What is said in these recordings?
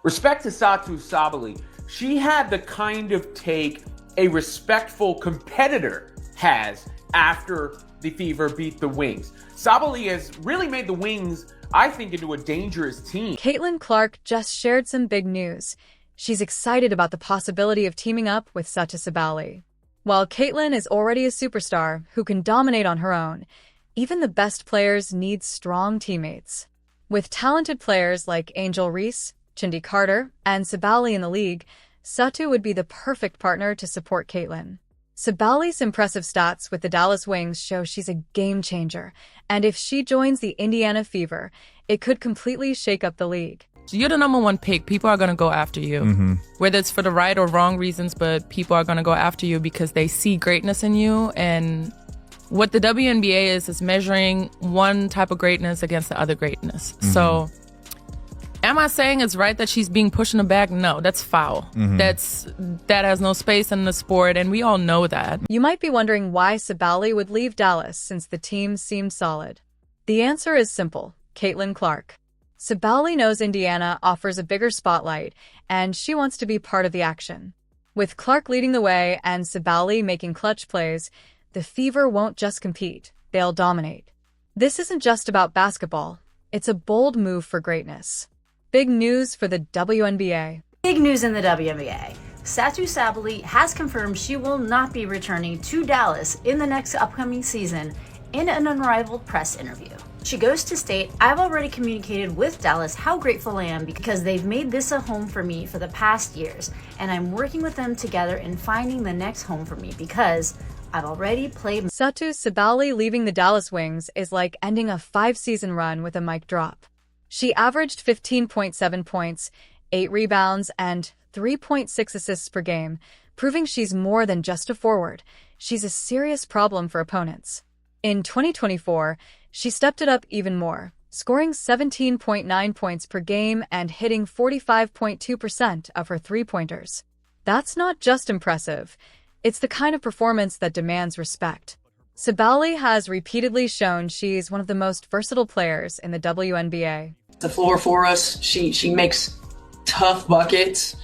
Respect to Satou Sabally. She had the kind of take a respectful competitor has after the Fever beat the Wings. Sabally has really made the Wings, I think, into a dangerous team. Caitlin Clark just shared some big news. She's excited about the possibility of teaming up with Satou Sabally. While Caitlin is already a superstar who can dominate on her own, even the best players need strong teammates. With talented players like Angel Reese, Chindi Carter, and Sabally in the league, Satou would be the perfect partner to support Caitlin. Sabally's impressive stats with the Dallas Wings show she's a game changer, and if she joins the Indiana Fever, it could completely shake up the league. So you're the number one pick. People are going to go after you, whether it's for the right or wrong reasons, but people are going to go after you because they see greatness in you. And what the WNBA is measuring one type of greatness against the other greatness. So am I saying it's right that she's being pushed in the back? No, that's foul. That has no space in the sport, and we all know that. You might be wondering why Sabally would leave Dallas since the team seemed solid. The answer is simple: Caitlin Clark. Sabally knows Indiana offers a bigger spotlight, and she wants to be part of the action. With Clark leading the way and Sabally making clutch plays, the Fever won't just compete, they'll dominate. This isn't just about basketball. It's a bold move for greatness. Big news for the WNBA. Big news in the WNBA. Satou Sabally has confirmed she will not be returning to Dallas in the next upcoming season in an unrivaled press interview. She goes to state, "I've already communicated with Dallas how grateful I am because they've made this a home for me for the past years, and I'm working with them together in finding the next home for me because I've already played." Satou Sabally leaving the Dallas Wings is like ending a 5-season run with a mic drop. She averaged 15.7 points, 8 rebounds, and 3.6 assists per game, proving she's more than just a forward. She's a serious problem for opponents. In 2024, she stepped it up even more, scoring 17.9 points per game and hitting 45.2% of her three-pointers. That's not just impressive. It's the kind of performance that demands respect. Sabally has repeatedly shown she's one of the most versatile players in the WNBA. The floor for us, she makes tough buckets.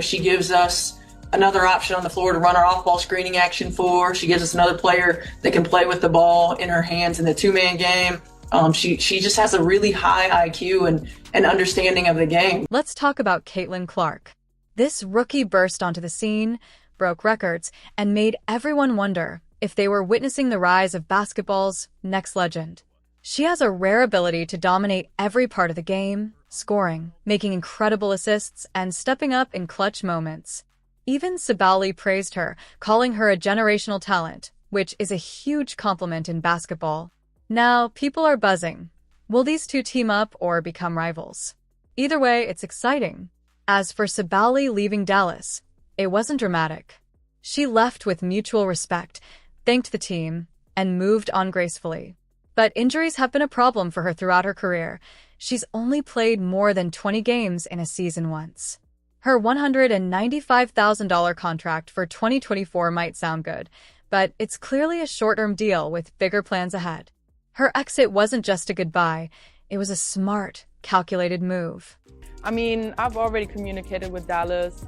She gives us another option on the floor to run our off-ball screening action for. She gives us another player that can play with the ball in her hands in the two-man game. She just has a really high IQ and understanding of the game. Let's talk about Caitlin Clark. This rookie burst onto the scene, broke records, and made everyone wonder if they were witnessing the rise of basketball's next legend. She has a rare ability to dominate every part of the game, scoring, making incredible assists, and stepping up in clutch moments. Even Sabally praised her, calling her a generational talent, which is a huge compliment in basketball. Now, people are buzzing. Will these two team up or become rivals? Either way, it's exciting. As for Sabally leaving Dallas, it wasn't dramatic. She left with mutual respect, thanked the team, and moved on gracefully. But injuries have been a problem for her throughout her career. She's only played more than 20 games in a season once. Her $195,000 contract for 2024 might sound good, but it's clearly a short-term deal with bigger plans ahead. Her exit wasn't just a goodbye, it was a smart, calculated move. I mean, I've already communicated with Dallas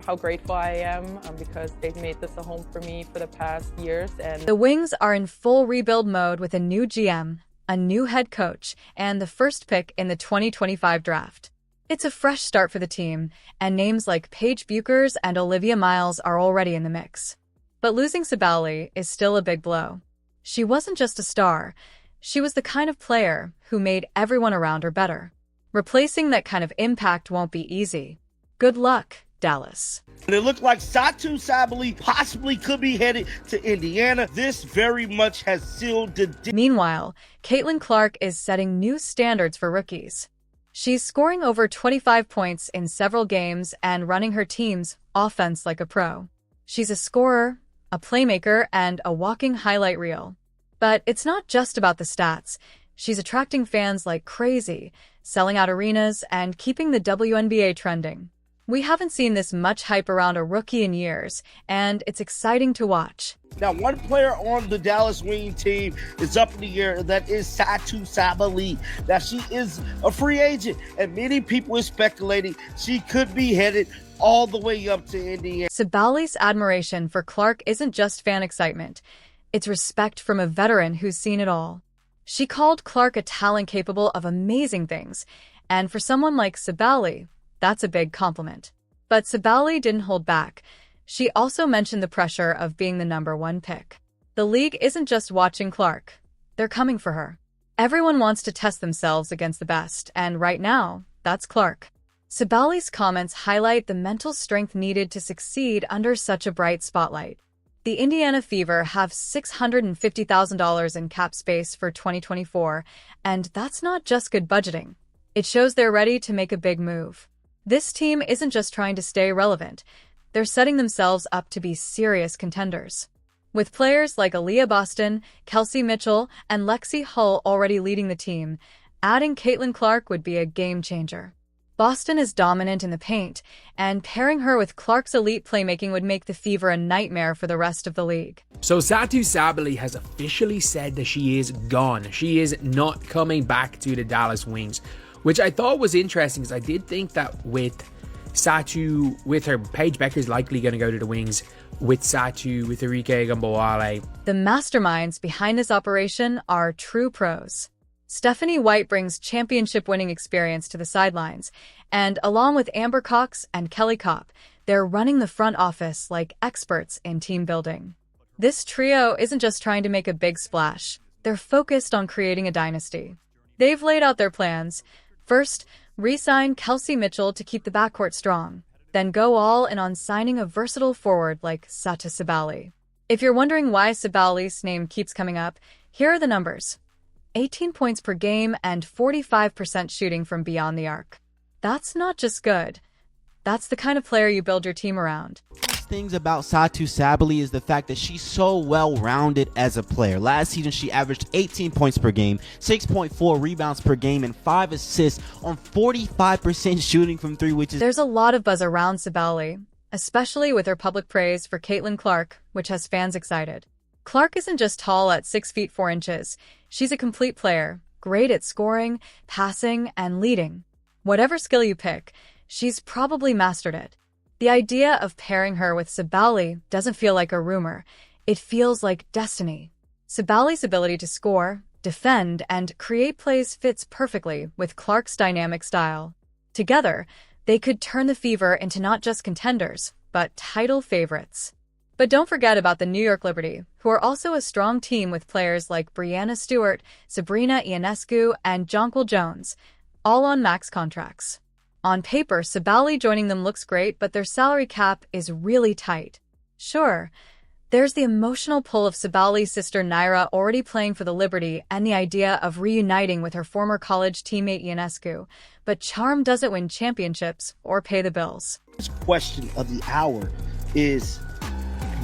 how grateful I am because they've made this a home for me for the past years. And the Wings are in full rebuild mode with a new GM, a new head coach, and the first pick in the 2025 draft. It's a fresh start for the team, and names like Paige Buchers and Olivia Miles are already in the mix. But losing Sabally is still a big blow. She wasn't just a star, she was the kind of player who made everyone around her better. Replacing that kind of impact won't be easy. Good luck, Dallas. And it looked like Satou Sabally possibly could be headed to Indiana. This very much has sealed the deal. Meanwhile, Caitlin Clark is setting new standards for rookies. She's scoring over 25 points in several games and running her team's offense like a pro. She's a scorer, a playmaker, and a walking highlight reel. But it's not just about the stats. She's attracting fans like crazy, selling out arenas, and keeping the WNBA trending. We haven't seen this much hype around a rookie in years, and it's exciting to watch. Now, one player on the Dallas Wing team is up in the air, and that is Satou Sabally. Now, she is a free agent, and many people are speculating she could be headed all the way up to Indiana. Sabally's admiration for Clark isn't just fan excitement. It's respect from a veteran who's seen it all. She called Clark a talent capable of amazing things, and for someone like Sabally, that's a big compliment. But Sabally didn't hold back. She also mentioned the pressure of being the #1 pick. The league isn't just watching Clark. They're coming for her. Everyone wants to test themselves against the best, and right now, that's Clark. Sabally's comments highlight the mental strength needed to succeed under such a bright spotlight. The Indiana Fever have $650,000 in cap space for 2024, and that's not just good budgeting. It shows they're ready to make a big move. This team isn't just trying to stay relevant. They're setting themselves up to be serious contenders. With players like Aaliyah Boston, Kelsey Mitchell, and Lexi Hull already leading the team, adding Caitlin Clark would be a game changer. Boston is dominant in the paint, and pairing her with Clark's elite playmaking would make the Fever a nightmare for the rest of the league. So Satou Sabally has officially said that she is gone. She is not coming back to the Dallas Wings, which I thought was interesting because I did think that with Satou, with her, Paige Becker's likely going to go to the Wings, with Satou, with Enrique Gambawale. The masterminds behind this operation are true pros. Stephanie White brings championship-winning experience to the sidelines, and along with Amber Cox and Kelly Kopp, they're running the front office like experts in team building. This trio isn't just trying to make a big splash. They're focused on creating a dynasty. They've laid out their plans. First, re-sign Kelsey Mitchell to keep the backcourt strong. Then go all in on signing a versatile forward like Satou Sabally. If you're wondering why Sabally's name keeps coming up, here are the numbers. 18 points per game and 45% shooting from beyond the arc. That's not just good. That's the kind of player you build your team around. Things about Satou Sabally is the fact that she's so well-rounded as a player. Last season, she averaged 18 points per game, 6.4 rebounds per game, and 5 assists on 45% shooting from three, which is... There's a lot of buzz around Sabally, especially with her public praise for Caitlin Clark, which has fans excited. Clark isn't just tall at 6 feet 4 inches. She's a complete player, great at scoring, passing, and leading. Whatever skill you pick, she's probably mastered it. The idea of pairing her with Sabally doesn't feel like a rumor. It feels like destiny. Sabally's ability to score, defend, and create plays fits perfectly with Clark's dynamic style. Together, they could turn the Fever into not just contenders, but title favorites. But don't forget about the New York Liberty, who are also a strong team with players like Brianna Stewart, Sabrina Ionescu, and Jonquil Jones, all on max contracts. On paper, Sabally joining them looks great, but their salary cap is really tight. Sure, there's the emotional pull of Sabally's sister Naira already playing for the Liberty and the idea of reuniting with her former college teammate Ionescu, but charm doesn't win championships or pay the bills. This question of the hour is,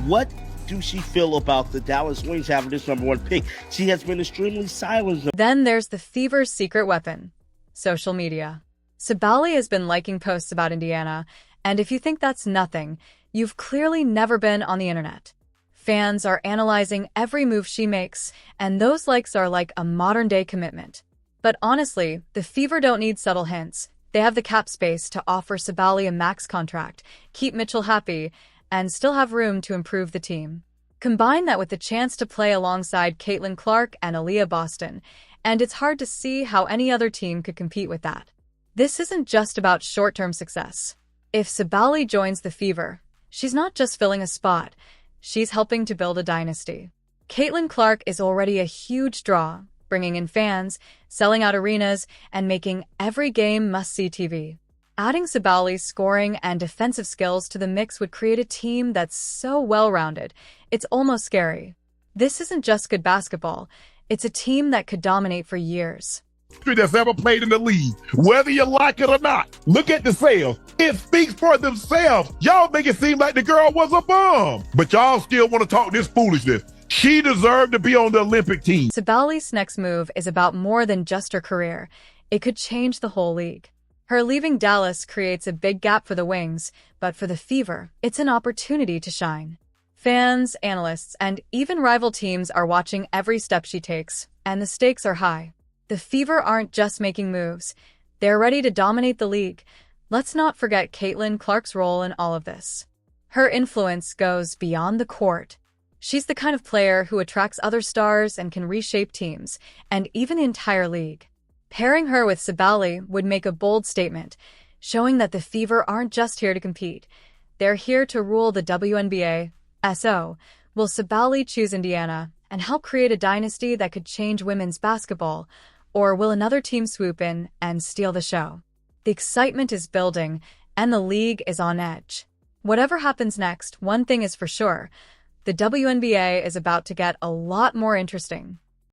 what do she feel about the Dallas Wings having this #1 pick? She has been extremely silent. Then there's the Fever's secret weapon, social media. Sabally has been liking posts about Indiana, and if you think that's nothing, you've clearly never been on the internet. Fans are analyzing every move she makes, and those likes are like a modern-day commitment. But honestly, the Fever don't need subtle hints. They have the cap space to offer Sabally a max contract, keep Mitchell happy, and still have room to improve the team. Combine that with the chance to play alongside Caitlin Clark and Aaliyah Boston, and it's hard to see how any other team could compete with that. This isn't just about short-term success. If Sabally joins the Fever, she's not just filling a spot, she's helping to build a dynasty. Caitlin Clark is already a huge draw, bringing in fans, selling out arenas, and making every game must-see TV. Adding Sabally's scoring and defensive skills to the mix would create a team that's so well-rounded, it's almost scary. This isn't just good basketball, it's a team that could dominate for years. That's ever played in the league, whether you like it or not. Look at the sales. It speaks for themselves. Y'all make it seem like the girl was a bum, but y'all still want to talk this foolishness. She deserved to be on the Olympic team. Sabally's next move is about more than just her career. It could change the whole league. Her leaving Dallas creates a big gap for the Wings, but for the Fever, it's an opportunity to shine. Fans, analysts, and even rival teams are watching every step she takes, and the stakes are high. The Fever aren't just making moves. They're ready to dominate the league. Let's not forget Caitlin Clark's role in all of this. Her influence goes beyond the court. She's the kind of player who attracts other stars and can reshape teams, and even the entire league. Pairing her with Sabally would make a bold statement, showing that the Fever aren't just here to compete. They're here to rule the WNBA. So, will Sabally choose Indiana and help create a dynasty that could change women's basketball, or will another team swoop in and steal the show? The excitement is building, and the league is on edge. Whatever happens next, one thing is for sure. The WNBA is about to get a lot more interesting.